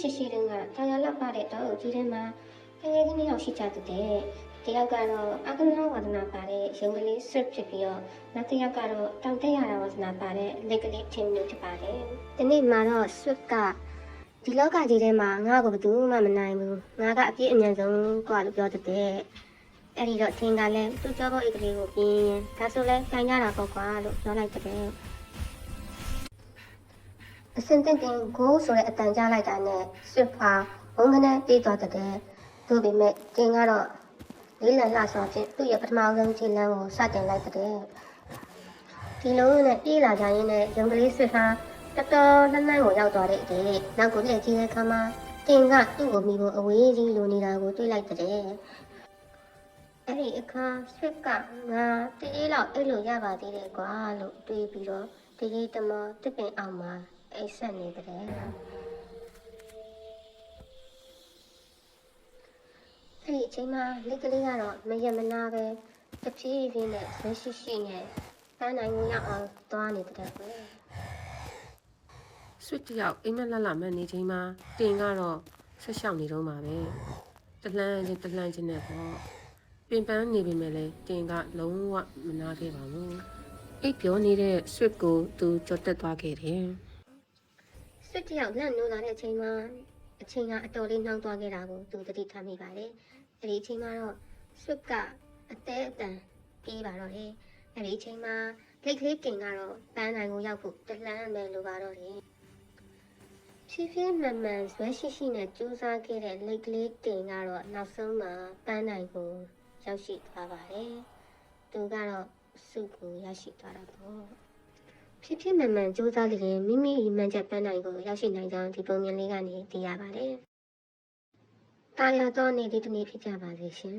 ရှိရှိတုန်းကဒါရလောက်ပါတဲ့တော့ကြီးထဲမှာတကယ်ကြီးနှစ်ယောက်ရှိကြတဲ့တယောက်ကတော့အကနာဝါဒနာပါတဲ့ရုံကလေး strip ဖြစ်ပြီးတော့နောက်တစ်ယောက်ကတော့တောင်တက်ရတာဝါဒနာပါတဲ့လက်ကလေး team မျိုးဖြစ်ပါတယ်ဒီနေ့မှာတော့ strip ကဒီလောကကြီးထဲမှာငါ့ကိုဘယ်သူမှမနိုင်ဘူးငါကအပြည့်အမြန်ဆုံးกว่าလို့ပြောတဲ့အဲ့ဒီတော့ထင်ကလည်းသူ့ကြောဘောအိတ်ကလေးကိုပြင်းဒါဆိုလဲခံရတာပေါ့ကွာလို့ပြောလိုက်တဲ့အစင်တင်တင်ကိုဆိုတဲ့အတန်ကြားလိုက်တာနဲ့ဆွစ်ဖာဘုံကနေပြေးသွားတဲ့သူ့ပေမဲ့တင်ကတော့လေးလံလှစွာဖြင့်သူ့ရဲ့ပထမဆုံးခြေလမ်းကိုစတင်လိုက်တဲ့ဒီလုံးနဲ့ပြေးလာကြရင်းနဲ့ရုံကလေးဆွစ်ဖာတော်တော်နှမ်းကိုရောက်သွားတဲ့အချိန်နောက်ကိုလက်ကြီးရဲ့ခါမှာတင်ကသူ့ကိုမိဖို့အဝေးကြီးလိုနေတာကိုတွေ့လိုက်တဲ့အဲ့ဒီအခါဆွစ်ကငါတရေလောက်အဲ့လိုရပါသေးတယ်ကွာလို့တွေးပြီးတော့တရေတမောတစ်ပင်အောင်မှာအိတ်ဆက်နေတယ်အဲ့ဒီအချိန်မှာလက်ကလေးကတော့မရမနာပဲတဖြည်းဖြည်းနဲ့ဆွရှိရှိနဲ့ပန်းနိုင်ကိုရောက်အောင်သွားနေတဲ့ကွယ်ဆွစ်တယောက်အိမ်မက်လှလှမှန်နေချိန်မှာတင်ကတော့ဆက်လျှောက်နေတော့မှာပဲတလှမ်းချင်းနဲ့ပေါ့ပင်ပန်းနေပေမဲ့လည်းတင်ကလုံးဝမနာခဲ့ပါဘူးအိပ်ပြောနေတဲ့ဆွစ်ကိုသူကြော်တက်သွားခဲ့တယ်ဆွစ်တယောက်လန့်နိုးလာတဲ့အချိန်မှာအချိန်ကအတော်လေးနှောင်းသွားခဲ့တာကိုသူသတိထားမိပါတယ်အဲ့ဒီအချိန်မှာတော့ဆွစ်ကအသေးအတန်ပြေးပါတော့တယ်အဲ့ဒီအချိန်မှာလက်ကလေးတင်ကတော့ပန်းနိုင်ကိုရောက်ဖို့တလှမ်းမယ်လိုပါတော့တယ်ဖြည်းဖြည်းမှန်မှန်ဇွဲရှိရှိနဲ့ကြိုးစားခဲ့တဲ့လက်ကလေးတင်ကတော့နောက်ဆုံးမှာပန်းနိုင်ကိုရောက်ရှိသွားပါတယ်သူကတော့စုကိုရရှိသွားတာပေါ့ဖြည်းဖြည်းမှန်မှန်ကြိုးစားလျင်မိမိမှန်ချက်ပန်းနိုင်ကိုရောက်ရှိနိုင်ကြောင်းဒီပုံမြင်လေးကနေသိရပါတယ်တာယာတော့နေ့ဒီတစ်နေ့ဖြစ်ကြပါစေရှင်